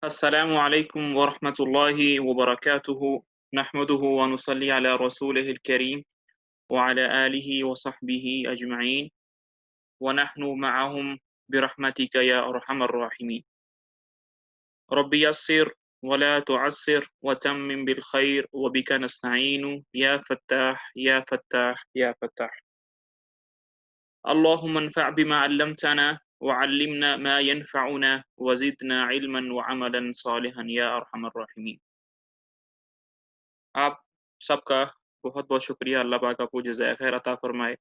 السلام عليكم ورحمة الله وبركاته. نحمده ونصلي على رسوله الكريم وعلى آله وصحبه أجمعين ونحن معهم برحمتك يا أرحم الراحمين. رب يسر ولا تعسر وتمم بالخير وبك نستعين يا فتاح يا فتاح يا فتاح. اللهم انفع بما علمتنا وعلمنا ما ينفعنا وزدنا علما وعملا صالحا يا أرحم الراحمين. आप सबका बहुत-बहुत शुक्रिया। अल्लाह पाक आपको जज़ाए खैर अता फ़रमाए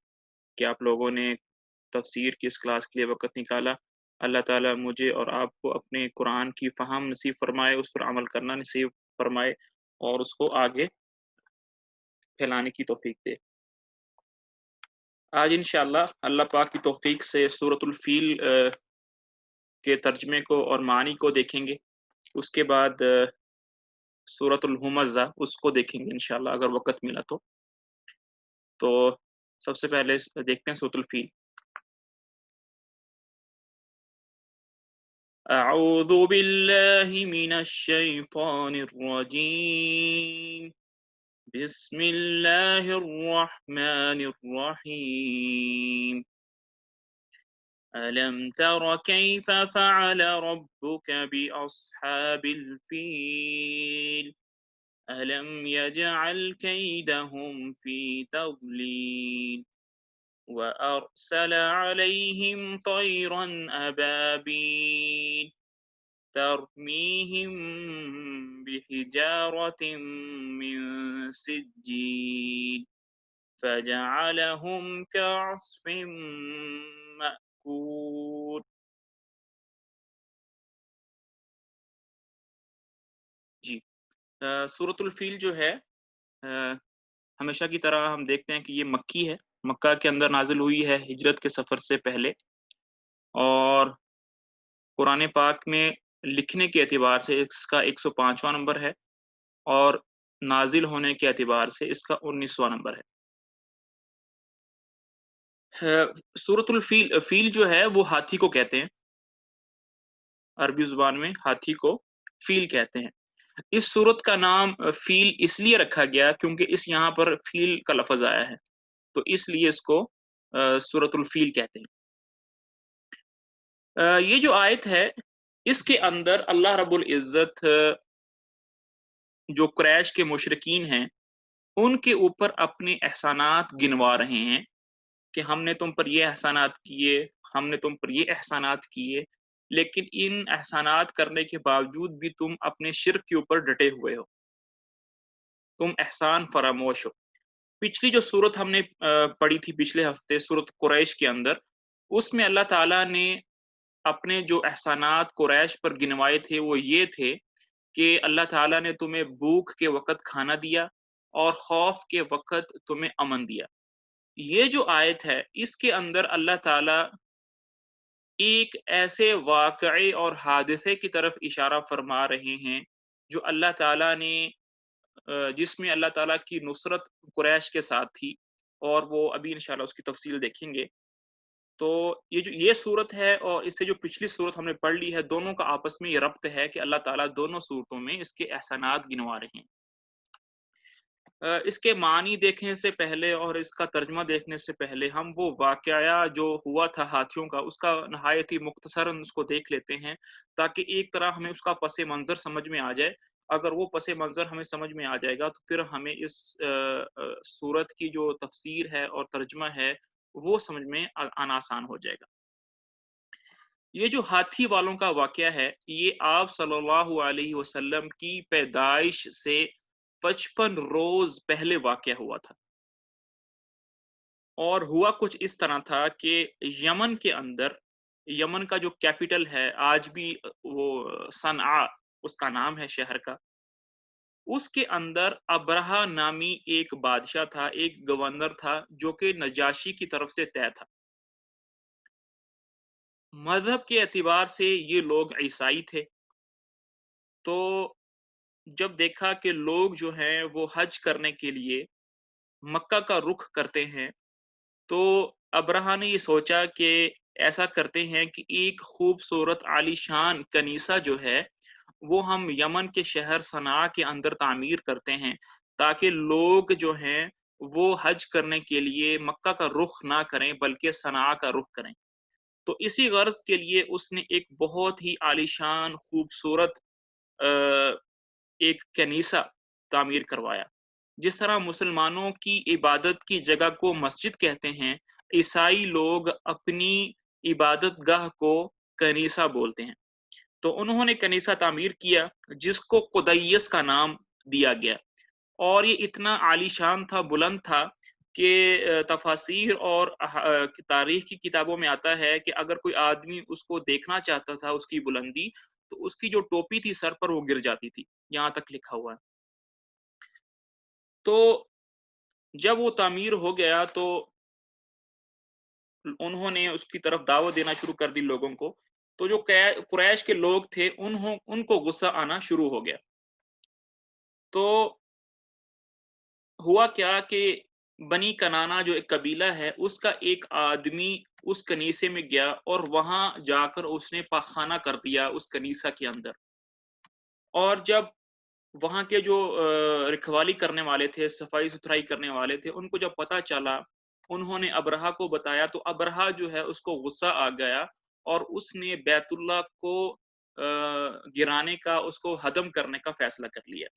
कि आप लोगों ने तफ़सीर की इस क्लास के लिए वक़्त निकाला। अल्लाह ताला मुझे और आपको अपने कुरान की फ़हम नसीब फ़रमाए, उस पर अमल करना नसीब फ़रमाए और उसको आगे फैलाने की तौफ़ीक दे। आज इंशाअल्लाह अल्लाह पाक की तौफ़ीक से सूरतुल फ़ील के तर्जुमे को और मानी को देखेंगे। उसके बाद सूरतुल हुमज़ा उसको देखेंगे इंशाअल्लाह अगर वक़्त मिला तो। तो सबसे पहले देखते हैं सूरतुल फ़ील। أعوذ بالله من الشيطان الرجيم. بسم الله الرحمن الرحيم. ألم تر كيف فعل ربك بأصحاب الفيل؟ ألم يجعل كيدهم في تضليل وأرسل عليهم طيرا أبابيل ترميهم بحجارة من سجيل فجعلهم كعصف مأكول. जी सूरतुल फील जो है हमेशा की तरह हम देखते हैं कि ये मक्की है। मक्का के अंदर नाजिल हुई है हिजरत के सफ़र से पहले और कुरान पाक में लिखने के एतबार से इसका 105वां नंबर है और नाजिल होने के एतबार से इसका 19वां नंबर है। सूरतुल फ़ील फ़ील जो है वो हाथी को कहते हैं। अरबी ज़ुबान में हाथी को फ़ील कहते हैं। इस सूरत का नाम फ़ील इसलिए रखा गया क्योंकि इस यहाँ पर फ़ील का लफ़्ज़ आया है, तो इसलिए इसको सूरतुल फ़ील कहते हैं। ये जो आयत है, इसके अंदर अल्लाह रब्बुल इज़्ज़त जो कुरैश के मुशरिकीन हैं, उनके ऊपर अपने एहसानात गिनवा रहे हैं कि हमने तुम पर ये एहसानात किए, हमने तुम पर ये एहसानात किए, लेकिन इन एहसानात करने के बावजूद भी तुम अपने शिर्क के ऊपर डटे हुए हो। तुम एहसान फरामोश हो। पिछली जो सूरत हमने पढ़ी थी पिछले हफ़्ते सूरत कुरैश के अंदर, उसमें अल्लाह ताला ने अपने जो एहसानात कुरैश पर गिनवाए थे, वो ये थे कि अल्लाह ताला ने तुम्हें भूख के वक़्त खाना दिया और खौफ के वक़्त तुम्हें अमन दिया। ये जो आयत है, इसके अंदर अल्लाह ताला एक ऐसे वाक़ये और हादिसे की तरफ इशारा फ़रमा रहे हैं, जो अल्लाह ताला ने जिसमें अल्लाह ताला की नुसरत कुरैश के साथ थी और वो अभी इंशाअल्लाह उसकी तफ़सील देखेंगे। तो ये सूरत है और इससे जो पिछली सूरत हमने पढ़ ली है, दोनों का आपस में ये रब्त है कि अल्लाह ताला दोनों सूरतों में इसके एहसानात गिनवा रहे हैं। इसके मानी देखने से पहले और इसका तर्जुमा देखने से पहले हम वो वाक़या जो हुआ था हाथियों का, उसका नहायत ही मुख्तसरन उसको देख लेते हैं, ताकि एक तरह हमें उसका पस-ए-मंज़र समझ में आ जाए। अगर वो पस-ए-मंज़र हमें समझ में आ जाएगा, तो फिर हमें इस सूरत की जो तफ़सीर है और तर्जुमा है, वो समझ में आना आसान हो जाएगा। ये जो हाथी वालों का वाक़या है, ये आप सल्लल्लाहु अलैहि वसल्लम की पैदाइश से 55 रोज़ पहले वाक़या हुआ था। और हुआ कुछ इस तरह था कि यमन के अंदर, यमन का जो कैपिटल है, आज भी वो सनआ उसका नाम है शहर का। उसके अंदर अबरहा नामी एक बादशाह था, एक गवर्नर था, जो कि नजाशी की तरफ से तय था। मज़हब के एतबार से ये लोग ईसाई थे। तो जब देखा कि लोग जो हैं वो हज करने के लिए मक्का का रुख करते हैं, तो अब्रहा ने ये सोचा कि ऐसा करते हैं कि एक खूबसूरत आलीशान कनीसा जो है, وہ ہم یمن کے شہر صنعاء کے اندر تعمیر کرتے ہیں تاکہ لوگ جو ہیں وہ حج کرنے کے لیے مکہ کا رخ نہ کریں بلکہ صنعاء کا رخ کریں۔ تو اسی غرض کے لیے اس نے ایک بہت ہی عالیشان خوبصورت ایک کنیسہ تعمیر کروایا۔ جس طرح مسلمانوں کی عبادت کی جگہ کو مسجد کہتے ہیں، عیسائی لوگ اپنی عبادت گاہ کو کنیسہ بولتے ہیں۔ تو انہوں نے کنیسہ تعمیر کیا جس کو قدیس کا نام دیا گیا، اور یہ اتنا عالیشان تھا، بلند تھا کہ تفاسیر اور تاریخ کی کتابوں میں آتا ہے کہ اگر کوئی آدمی اس کو دیکھنا چاہتا تھا، اس کی بلندی، تو اس کی جو ٹوپی تھی سر پر وہ گر جاتی تھی، یہاں تک لکھا ہوا ہے۔ تو جب وہ تعمیر ہو گیا تو انہوں نے اس کی طرف دعوت دینا شروع کر دی لوگوں کو، تو جو قریش کے لوگ تھے ان کو غصہ آنا شروع ہو گیا۔ تو ہوا کیا کہ بنی کنانا جو ایک قبیلہ ہے، اس کا ایک آدمی اس کنیسے میں گیا اور وہاں جا کر اس نے پاخانہ کر دیا اس کنیسہ کے اندر۔ اور جب وہاں کے جو رکھوالی کرنے والے تھے، صفائی ستھرائی کرنے والے تھے، ان کو جب پتہ چلا، انہوں نے ابرہہ کو بتایا، تو ابرہہ جو ہے اس کو غصہ آ گیا اور اس نے بیت اللہ کو گرانے کا، اس کو ہدم کرنے کا فیصلہ کر لیا۔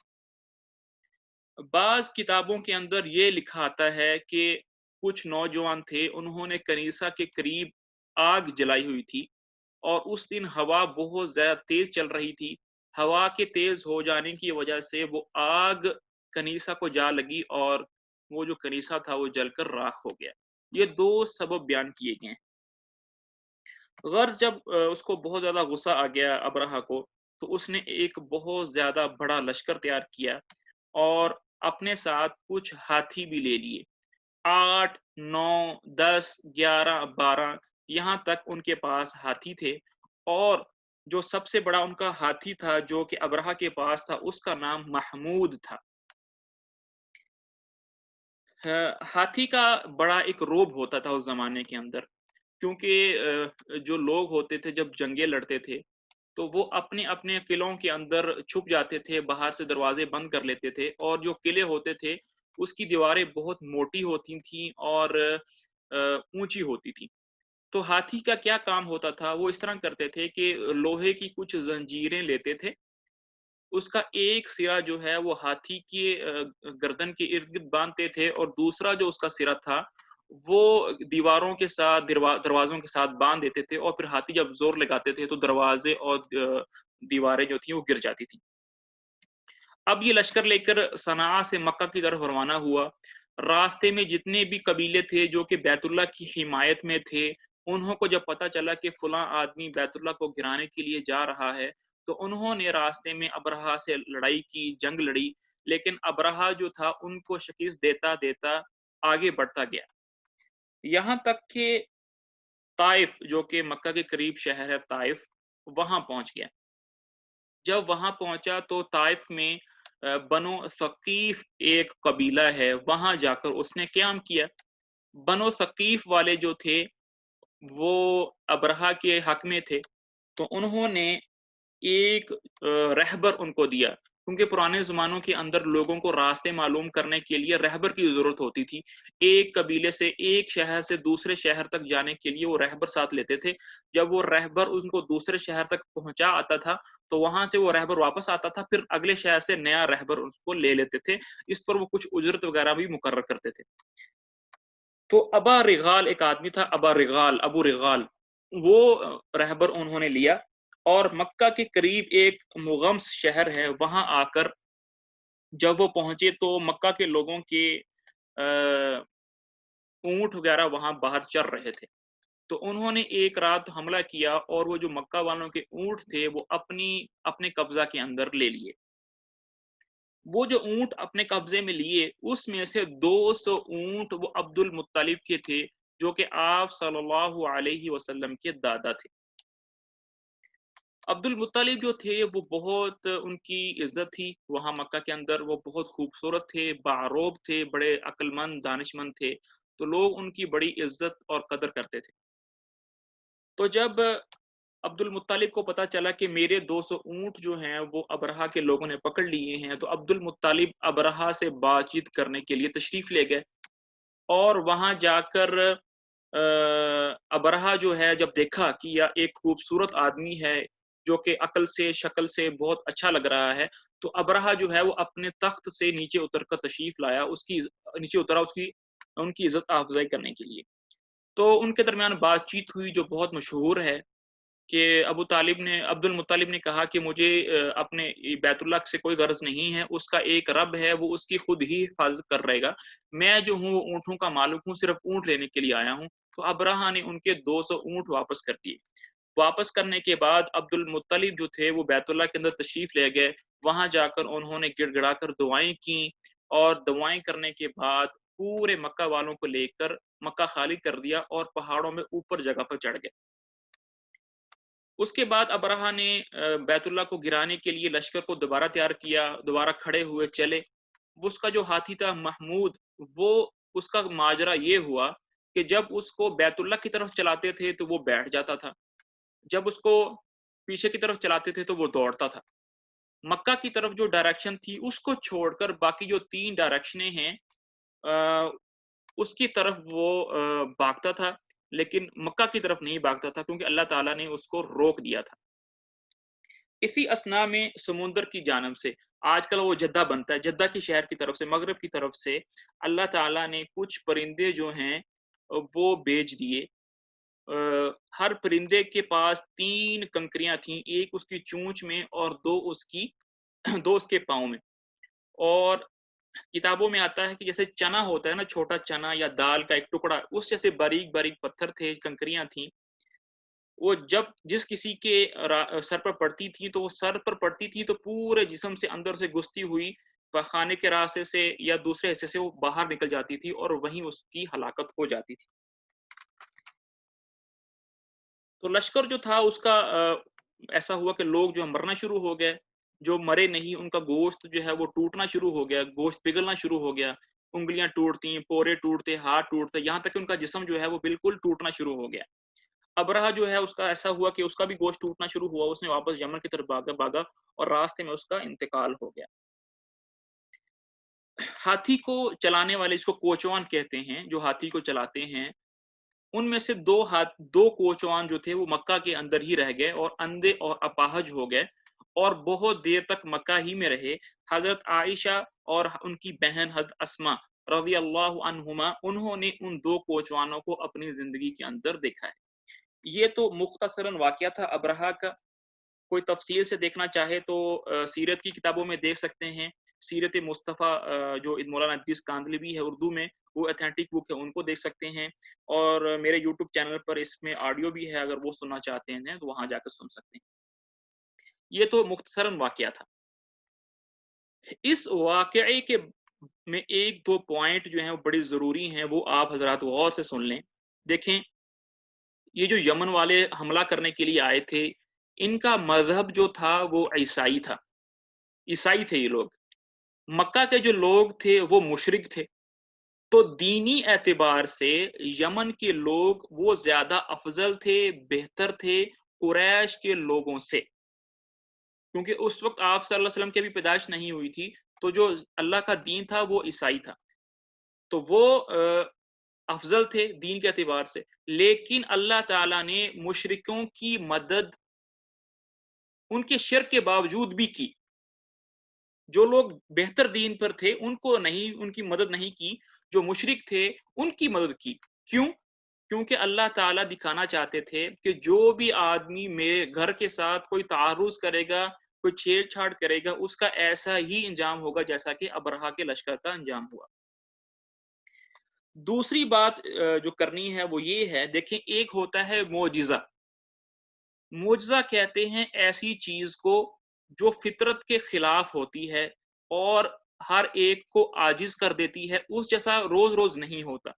بعض کتابوں کے اندر یہ لکھا آتا ہے کہ کچھ نوجوان تھے، انہوں نے کنیسہ کے قریب آگ جلائی ہوئی تھی، اور اس دن ہوا بہت زیادہ تیز چل رہی تھی۔ ہوا کے تیز ہو جانے کی وجہ سے وہ آگ کنیسہ کو جا لگی اور وہ جو کنیسہ تھا وہ جل کر راکھ ہو گیا۔ یہ دو سبب بیان کیے گئے ہیں۔ غرض جب اس کو بہت زیادہ غصہ آ گیا ابرہہ کو، تو اس نے ایک بہت زیادہ بڑا لشکر تیار کیا اور اپنے ساتھ کچھ ہاتھی بھی لے لیے۔ 8 9 10 11 12 یہاں تک ان کے پاس ہاتھی تھے، اور جو سب سے بڑا ان کا ہاتھی تھا جو کہ ابرہہ کے پاس تھا، اس کا نام محمود تھا۔ ہاتھی کا بڑا ایک روب ہوتا تھا اس زمانے کے اندر، کیونکہ جو لوگ ہوتے تھے جب جنگیں لڑتے تھے تو وہ اپنے اپنے قلعوں کے اندر چھپ جاتے تھے، باہر سے دروازے بند کر لیتے تھے، اور جو قلعے ہوتے تھے اس کی دیواریں بہت موٹی ہوتی تھیں اور اونچی ہوتی تھیں۔ تو ہاتھی کا کیا کام ہوتا تھا، وہ اس طرح کرتے تھے کہ لوہے کی کچھ زنجیریں لیتے تھے، اس کا ایک سرا جو ہے وہ ہاتھی کے گردن کے ارد گرد باندھتے تھے، اور دوسرا جو اس کا سرا تھا وہ دیواروں کے ساتھ، دروازوں کے ساتھ باندھ دیتے تھے، اور پھر ہاتھی جب زور لگاتے تھے تو دروازے اور دیواریں جو تھیں وہ گر جاتی تھیں۔ اب یہ لشکر لے کر صنعاء سے مکہ کی طرف روانہ ہوا۔ راستے میں جتنے بھی قبیلے تھے جو کہ بیت اللہ کی حمایت میں تھے، انہوں کو جب پتہ چلا کہ فلاں آدمی بیت اللہ کو گرانے کے لیے جا رہا ہے، تو انہوں نے راستے میں ابرہہ سے لڑائی کی، جنگ لڑی، لیکن ابرہہ جو تھا ان کو شکست دیتا دیتا آگے بڑھتا گیا، یہاں تک کہ طائف جو کہ مکہ کے قریب شہر ہے طائف، وہاں پہنچ گیا۔ جب وہاں پہنچا تو طائف میں بنو ثقیف ایک قبیلہ ہے، وہاں جا کر اس نے قیام کیا۔ بنو ثقیف والے جو تھے وہ ابرہہ کے حق میں تھے، تو انہوں نے ایک رہبر ان کو دیا، کیونکہ پرانے زمانوں کے اندر لوگوں کو راستے معلوم کرنے کے لیے رہبر کی ضرورت ہوتی تھی۔ ایک قبیلے سے، ایک شہر سے دوسرے شہر تک جانے کے لیے وہ رہبر ساتھ لیتے تھے۔ جب وہ رہبر ان کو دوسرے شہر تک پہنچا آتا تھا تو وہاں سے وہ رہبر واپس آتا تھا، پھر اگلے شہر سے نیا رہبر اس کو لے لیتے تھے، اس پر وہ کچھ اجرت وغیرہ بھی مقرر کرتے تھے۔ تو ابا رغال ایک آدمی تھا، ابو رغال، وہ رہبر انہوں نے لیا، اور مکہ کے قریب ایک مغمس شہر ہے، وہاں آ کر جب وہ پہنچے تو مکہ کے لوگوں کے اونٹ وغیرہ وہاں باہر چر رہے تھے، تو انہوں نے ایک رات حملہ کیا اور وہ جو مکہ والوں کے اونٹ تھے وہ اپنے قبضہ کے اندر لے لیے۔ وہ جو اونٹ اپنے قبضے میں لیے، اس میں سے 200 اونٹ وہ عبد المطلب کے تھے، جو کہ آپ صلی اللہ علیہ وسلم کے دادا تھے۔ عبد المطلب جو تھے وہ بہت ان کی عزت تھی وہاں مکہ کے اندر، وہ بہت خوبصورت تھے، باعروب تھے، بڑے عقل مند دانش مند تھے، تو لوگ ان کی بڑی عزت اور قدر کرتے تھے۔ تو جب अब्दुल मुत्तालिब को पता चला कि मेरे 200 ऊँट जो हैं वो अबरहा के लोगों ने पकड़ लिए हैं, तो अब्दुल मुत्तालिब अबरहा से बातचीत करने के लिए तशरीफ़ ले गए और वहाँ जाकर अबरहा जो है जब देखा कि यह एक खूबसूरत आदमी है, जो कि अक्ल से, शक्ल से बहुत अच्छा लग रहा है, तो अबरहा जो है वो अपने तख्त से नीचे उतर कर तशरीफ़ लाया, नीचे उतरा उसकी उनकी इज़्ज़त अफ़ज़ाई करने के लिए। तो उनके दरमियान बातचीत हुई जो बहुत मशहूर है कि अब्दुल मुत्तालिब ने कहा कि मुझे अपने बैतुल्लाह से कोई गर्ज़ नहीं है, उसका एक रब है, वो उसकी खुद ही हिफ़ाज़त कर रहेगा। मैं जो हूँ वो ऊँटों का मालिक हूँ, सिर्फ़ ऊँट लेने के लिए आया हूँ। तो अबरहा ने उनके 200 ऊँट वापस कर दिए। वापस करने के बाद अब्दुल मुत्तलिब जो थे वो बैतुल्लाह के अंदर तशरीफ़ ले गए। वहाँ जाकर उन्होंने गिड़गिड़ाकर दुआएँ की और दुआएँ करने के बाद पूरे मक्का वालों को लेकर मक्का खाली कर दिया और पहाड़ों में ऊपर जगह पर चढ़ गए। उसके बाद अबरहा ने बैतुल्लाह को गिराने के लिए लश्कर को दोबारा तैयार किया, दोबारा खड़े हुए चले। उसका जो हाथी था महमूद, वो उसका माजरा ये हुआ कि जब उसको बैतुल्लाह की तरफ चलाते थे तो वो बैठ जाता था। जब उसको पीछे की तरफ चलाते थे तो वो दौड़ता था। मक्का की तरफ जो डायरेक्शन थी उसको छोड़कर बाकी जो 3 डायरेक्शनें हैं अ, उसकी तरफ वो भागता था, लेकिन मक्का की तरफ नहीं भागता था क्योंकि अल्लाह ताला ने उसको रोक दिया था। इसी असना में समुंदर की जानिब से आजकल वो जद्दा बनता है, जद्दा की शहर की तरफ से, मगरिब की तरफ से अल्लाह ताला ने कुछ परिंदे जो हैं वो भेज दिए। हर परिंदे के पास 3 कंकरियाँ थीं, 1 उसकी चोंच में और 2 उसकी 2 उसके पाँव में। और किताबों में आता है कि जैसे चना होता है ना, छोटा चना या दाल का एक टुकड़ा, उस जैसे बारीक-बारीक पत्थर थे, कंकरियाँ थीं। वो जब जिस किसी के सर पर पड़ती थी, तो वो सर पर पड़ती थी तो पूरे जिस्म से अंदर से घुसती हुई पखाने के रास्ते से या दूसरे हिस्से से वो बाहर निकल जाती थी और वहीं उसकी हलाकत हो जाती थी। तो लश्कर जो था उसका ऐसा हुआ कि लोग जो मरना शुरू हो गए, जो मरे नहीं उनका गोश्त जो है वो टूटना शुरू हो गया, गोश्त पिघलना शुरू हो गया, उँगलियाँ टूटती, पोरे टूटते, हाथ टूटते, यहाँ तक कि उनका जिस्म जो है वो बिल्कुल टूटना शुरू हो गया। अबरहा जो है उसका ऐसा हुआ कि उसका भी गोश्त टूटना शुरू हुआ, उसने वापस यमन की तरफ भागा भागा और रास्ते में उसका इंतकाल हो गया। हाथी को चलाने वाले इसको कोचवान कहते हैं, जो हाथी को चलाते हैं, उनमें से 2 कोचवान जो थे वो मक्का के अंदर ही रह गए और अंधे और अपाहज हो गए और बहुत देर तक मक्का ही में रहे। हज़रत आइशा और उनकी बहन हज़रत अस्मा रज़ी अल्लाहु अन्हुमा उन्होंने उन 2 कोचवानों को अपनी ज़िंदगी के अंदर देखा है। ये तो मुख्तसरन वाक़या था अबरहा का। कोई तफ़सील से देखना चाहे तो सीरत की किताबों में देख सकते हैं। सीरत मुस्तफ़ा जो मौलाना इदरीस कांदलवी है उर्दू में, वो ऑथेंटिक बुक है, उनको देख सकते हैं और मेरे यूट्यूब चैनल पर इसमें ऑडियो भी है, अगर वो सुनना चाहते हैं तो वहाँ जाकर सुन सकते हैं। ये तो मुख्तसरन वाक़या था। इस वाक़ये के में 1-2 पॉइंट जो हैं वो बड़े ज़रूरी हैं, वो आप हज़रात गौर से सुन लें। देखें, ये जो यमन वाले हमला करने के लिए आए थे, इनका मज़हब जो था वो ईसाई था। ईसाई थे ये लोग। मक्का के जो लोग थे वो मुशरिक थे। तो दीनी एतबार से यमन के लोग वो ज़्यादा अफ़ज़ल थे, बेहतर थे कुरैश के लोगों से। क्योंकि उस वक़्त आप सल्लल्लाहु अलैहि वसल्लम की अभी पैदाइश नहीं हुई थी, तो जो अल्लाह का दीन था वो ईसाई था। तो वो अफ़ज़ल थे दीन के एतबार से, लेकिन अल्लाह ताला ने मुशरिकों की मदद उनके शिर्क के बावजूद भी की। जो लोग बेहतर दीन पर थे, उनको नहीं उनकी मदद नहीं की, जो मुशरिक थे, उनकी मदद की। क्यों? क्योंकि अल्लाह ताला दिखाना चाहते थे कि जो भी आदमी मेरे घर के साथ कोई तारुज़ करेगा, कोई छेड़-छाड़ करेगा, उसका ऐसा ही अंजाम होगा जैसा कि अबरहा के लश्कर का अंजाम हुआ। दूसरी बात जो करनी है वो ये है, देखें एक होता है मोजिज़ा। मुअजिज़ा कहते हैं ऐसी चीज़ को जो फ़ितरत के खिलाफ होती है और हर एक को आजिज़ कर देती है, उस जैसा रोज़-रोज़ नहीं होता।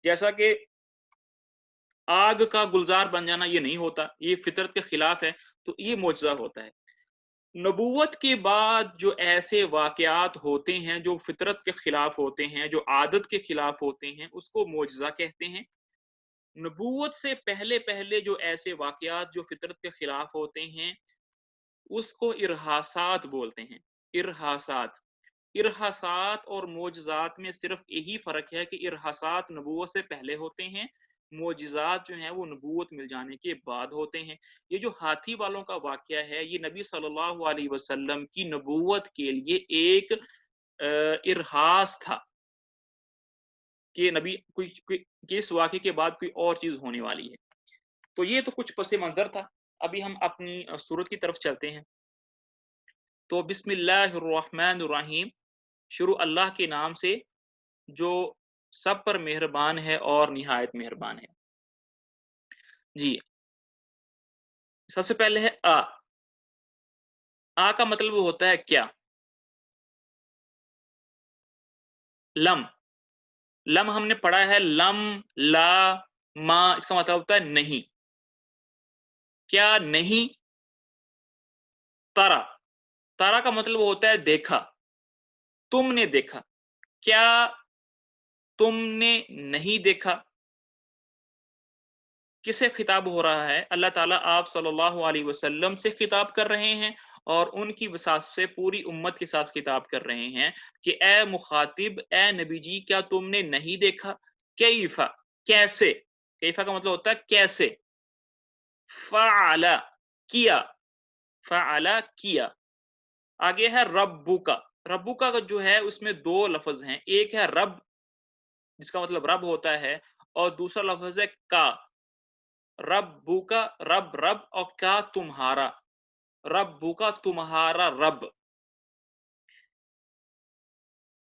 जैसा कि आग का गुलज़ार बन जाना ये नहीं होता, ये फ़ितरत के खिलाफ है, तो ये मुअजिज़ा होता है। नबूवत के बाद जो ऐसे वाक़यात होते हैं, जो फ़ितरत के खिलाफ होते हैं, जो आदत के खिलाफ होते हैं, उसको मुअजिज़ा कहते हैं। नबूवत से पहले पहले जो ऐसे वाकयात जो फितरत के खिलाफ होते हैं उसको इरहासात बोलते हैं। इरहासात, इरहासात और मोजज़ात में सिर्फ यही फ़र्क है कि इरहासात नबूवत से पहले होते हैं, मोजज़ात जो हैं वो नबूवत मिल जाने के बाद होते हैं। ये जो हाथी वालों का वाक़या है, ये नबी सल्लल्लाहु अलैहि वसल्लम की नबूवत के लिए एक इरहास था कि नबी कोई कि इस वाक़ये के बाद कोई और चीज़ होने वाली है। तो ये तो कुछ पस मंज़र था। अभी हम अपनी सूरत की तरफ चलते हैं। तो बिस्मिल्लाहिर्रहमानिर्रहीम, शुरू अल्लाह के नाम से जो सब पर मेहरबान है और निहायत मेहरबान है। जी, सबसे पहले है आ। आ का मतलब होता है क्या? लम, लम हमने पढ़ा है लम, ला, मा, इसका मतलब होता है नहीं। क्या नहीं? तरा, तरा का मतलब होता है देखा, तुमने देखा। क्या तुमने नहीं देखा? किससे खिताब हो रहा है? अल्लाह ताला आप सल्लल्लाहु अलैहि वसल्लम से खिताब कर रहे हैं और उनकी वसात से पूरी उम्मत के साथ खिताब कर रहे हैं कि ए मुखातिब, ए नबी जी, क्या तुमने नहीं देखा? कैफा, कैसे? कैफा का मतलब होता है कैसे। फ़अला, किया, फ़अला किया। आगे है रब्बुका। रब्बुका का जो है उसमें 2 लफ्ज़ हैं। एक है रब, जिसका मतलब रब होता है, और दूसरा लफ्ज़ है का। रब्बुका, रब रब, और क्या तुम्हारा। रब्बुका तुम्हारा रब।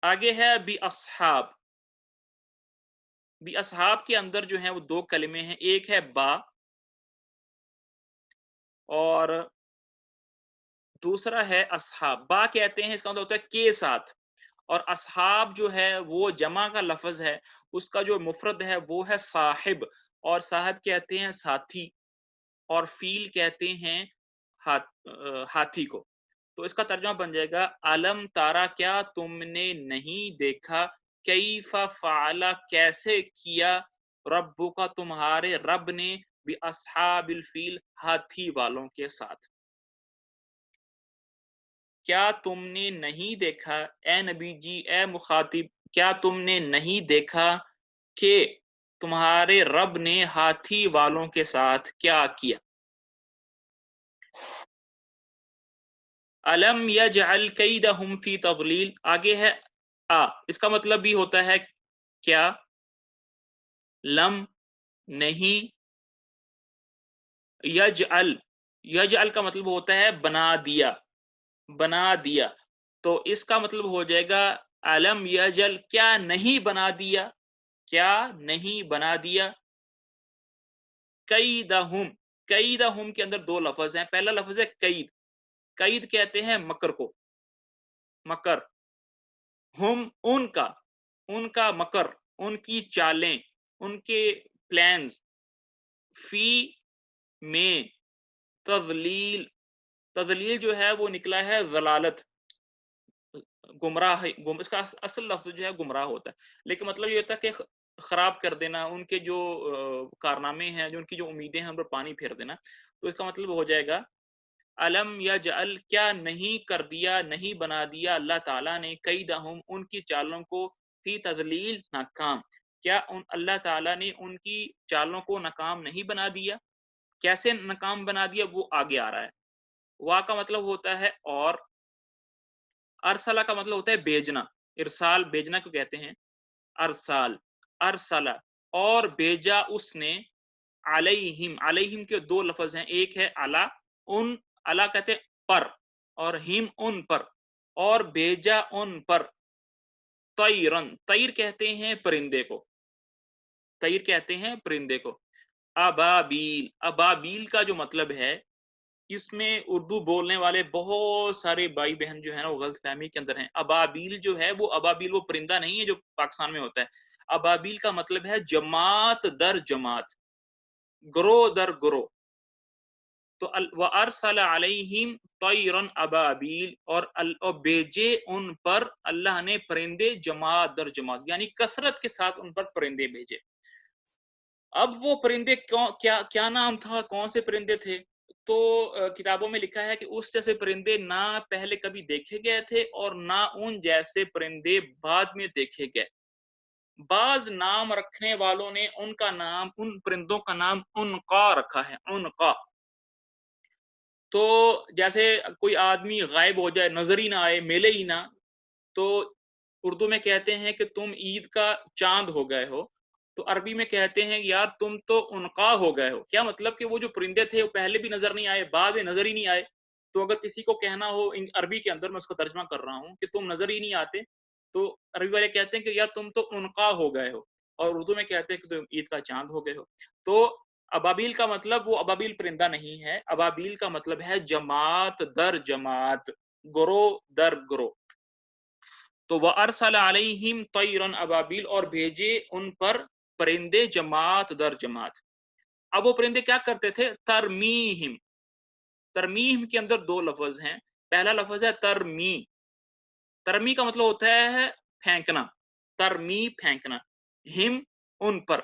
आगे है बी अस्हाब। बी अस्हाब के अंदर जो है वो 2 कलमे हैं। एक है बा और दूसरा है अस्हाब। बा कहते हैं, इसका मतलब होता है के साथ, और अस्हाब जो है वो जमा का लफ्ज़ है। उसका जो मुफ़रद है वो है साहिब, और साहिब कहते हैं साथी, और फ़ील कहते हैं हाथी को। तो इसका तर्जुमा बन जाएगा अलम तारा, क्या तुमने नहीं देखा, कैफ़ा फ़अला कैसे किया, रब्बुका तुम्हारे रब ने, बि अस्हाबिल फ़ील हाथी वालों के साथ। क्या तुमने नहीं देखा, ए नबी जी, ए मुखातिब, क्या तुमने नहीं देखा कि तुम्हारे रब ने हाथी वालों के साथ क्या किया। अलम यजअल कैदहुम फी तज़लील। आगे है आ, इसका मतलब भी होता है क्या, लम नहीं, यजअल, यजअल का मतलब होता है बना दिया, बना दिया। तो इसका मतलब हो जाएगा अलम यजल, क्या नहीं बना दिया, क्या नहीं बना दिया, कैदहुम। कैदहुम के अंदर 2 लफ्ज़ हैं। पहला लफ्ज़ है कैद, कैद कहते हैं मकर को, मकर। हुम उनका, उनका मकर, उनकी चालें, उनके प्लान्स, फी में, तज़लील, तज़लील जो है वो निकला है ज़लालत, गुमराह, इसका असल लफ्ज़ जो है गुमराह होता है। लेकिन मतलब ये होता है कि खराब कर देना, उनके जो कारनामे हैं, जो उनकी जो उम्मीदें हैं, उन पर पानी फेर देना। तो इसका मतलब हो जाएगा अलम यजअल, क्या नहीं कर दिया, नहीं बना दिया अल्लाह ताला ने, कैदहुम, उनकी चालों को, फी तज़लील, नाकाम। क्या उन अल्लाह ताला ने उनकी चालों को नाकाम नहीं बना दिया? कैसे नाकाम बना दिया वो आगे आ रहा है। वा का मतलब होता है और, अरसला का मतलब होता है भेजना। इरसाल भेजना को कहते हैं, अरसाल, अरसला, और भेजा उसने, अलैहिम, अलैहिम के 2 लफ्ज़ हैं। एक है अला, उन, अला कहते हैं पर, और हिम उन पर, और भेजा उन पर, तैरन, तैर कहते हैं परिंदे को, तैर कहते हैं परिंदे को। अबाबील, अबाबील का जो मतलब है, इसमें उर्दू बोलने वाले बहुत सारे भाई बहन जो है ना वो गलतफहमी के अंदर हैं। अबाबील जो है वो, अबाबील वो परिंदा नहीं है जो पाकिस्तान में होता है। अबाबील का मतलब है जमात दर जमात, ग्रोह दर ग्रोह। तो व अरसला अलैहिम तैरन अबाबील, और भेजे उन पर अल्लाह ने परिंदे जमात दर जमात, यानी कसरत के साथ उन पर परिंदे भेजे। अब वो परिंदे क्या क्या नाम था, कौन से परिंदे थे? तो किताबों में लिखा है कि उस जैसे परिंदे ना पहले कभी देखे गए थे और ना उन जैसे परिंदे बाद में देखे गए। बाज़ नाम रखने वालों ने उनका नाम, उन परिंदों का नाम उनक़ा रखा है, उनक़ा। तो जैसे कोई आदमी गायब हो जाए, नज़र ही ना आए, मिले ही ना, तो उर्दू में कहते हैं कि तुम ईद का चाँद हो गए हो, तो अरबी में कहते हैं यार तुम तो उनक़ा हो गए हो। क्या मतलब कि वो जो परिंदे थे वो पहले भी नज़र नहीं आए, बाद में नज़र ही नहीं आए। तो अगर किसी को कहना हो इन अरबी के अंदर, मैं उसका तर्जुमा कर रहा हूँ कि तुम नज़र ही नहीं आते, तो अरबी वाले कहते हैं कि यार तुम तो उनक़ा हो गए हो, और उर्दू में कहते हैं कि तुम ईद का चाँद हो गए हो। तो अबाबील का मतलब वो अबाबील परिंदा नहीं है, अबाबील का मतलब है जमात दर जमात, ग्रोह दर ग्रोह। तो व अरसल अलैहिम तैरन अबाबील, और भेजे उन पर परिंदे जमात दर जमात। अब वो परिंदे क्या करते थे? तरमीहिम, तरमीम के अंदर 2 लफ़्ज़ हैं। पहला लफ़्ज़ है तरमी, तरमी का मतलब होता है फेंकना, तरमी फेंकना, हिम उन पर,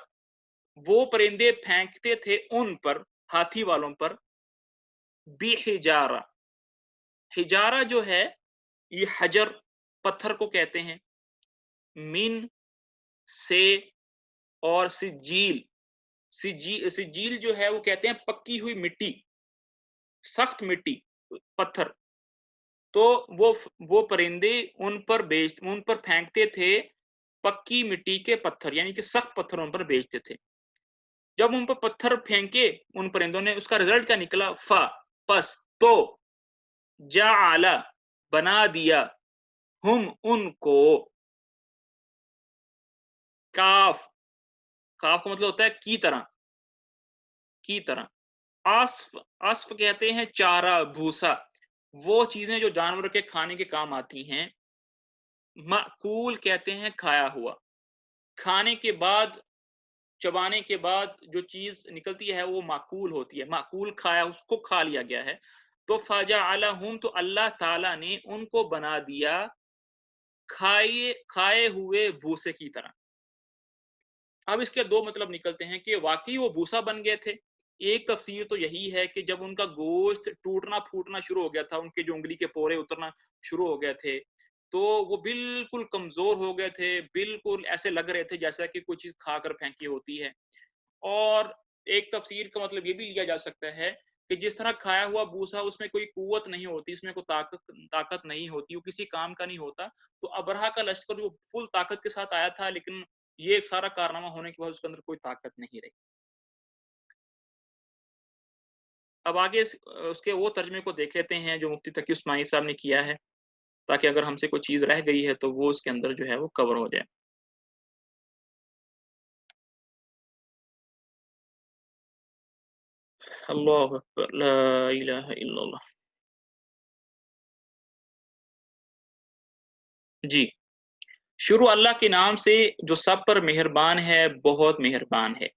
वो परिंदे फेंकते थे उन पर, हाथी वालों पर, बिहिजारा, हिजारा जो है ये हजर, पत्थर को कहते हैं, मिन से, और सिज्जील, सिज्जील जो है वो कहते हैं पक्की हुई मिट्टी, सख्त मिट्टी, पत्थर। तो वो परिंदे उन पर फेंकते थे पक्की मिट्टी के पत्थर, यानी कि सख्त पत्थर उन पर भेजते थे। जब उन पर पत्थर फेंके उन परिंदों ने, उसका रिजल्ट क्या निकला? पस, तो जाअला, बना दिया, हुम उनको, काफ, काफ का मतलब होता है की तरह, की तरह। आस्फ, आस्फ कहते हैं चारा, भूसा, वो चीजें जो जानवर के खाने के काम आती हैं। माकूल कहते हैं खाया हुआ, खाने के बाद, चबाने के बाद जो चीज निकलती है वो माकूल होती है, माकूल खाया, उसको खा लिया गया है। तो फजअलहुम, तो अल्लाह ताला ने उनको बना दिया खाए खाए हुए भूसे की तरह। अब इसके 2 मतलब निकलते हैं कि वाक़ई वो भूसा बन गए थे। एक तफ़सीर तो यही है कि जब उनका गोश्त टूटना-फूटना शुरू हो गया था, उनके जो उँगली के पोरे उतरना शुरू हो गए थे, तो वो बिल्कुल कमज़ोर हो गए थे, बिल्कुल ऐसे लग रहे थे जैसा कि कोई चीज़ खाकर फेंकी होती है। और एक तफ़सीर का मतलब ये भी लिया जा सकता है कि जिस तरह खाया हुआ भूसा, उसमें कोई क़ुव्वत नहीं होती, इसमें कोई ताकत ताकत नहीं होती, वो किसी काम का नहीं होता। तो अबरहा का लश्कर जो फुल ताकत के साथ आया था, लेकिन ये एक सारा कारनामा होने के बाद उसके अंदर कोई ताकत नहीं रही। अब आगे उसके वो तर्जुमे को देख लेते हैं जो मुफ्ती तकी उस्मानी साहब ने किया है, ताकि अगर हमसे कोई चीज़ रह गई है तो वो उसके अंदर जो है वो कवर हो जाए। अल्लाहु अकबर, ला इलाहा इल्लल्लाह। जी, शुरू अल्लाह के नाम से जो सब पर मेहरबान है, बहुत मेहरबान है।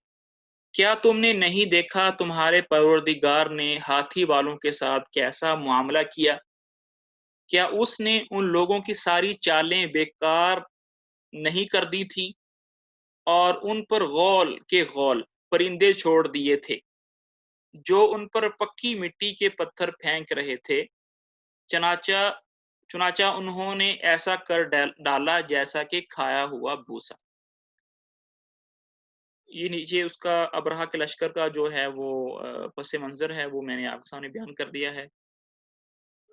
क्या तुमने नहीं देखा तुम्हारे परवरदिगार ने हाथी वालों के साथ कैसा मुआमला किया? क्या उसने उन लोगों की सारी चालें बेकार नहीं कर दी थीं, और उन पर गौल के गौल परिंदे छोड़ दिए थे, जो उन पर पक्की मिट्टी के पत्थर फेंक रहे थे। चनाचा चुनाचा उन्होंने ऐसा कर डाला जैसा कि खाया हुआ भूसा। ये नीचे उसका अबरहा के लश्कर का जो है वो पस मंज़र है, वो मैंने आपके सामने बयान कर दिया है।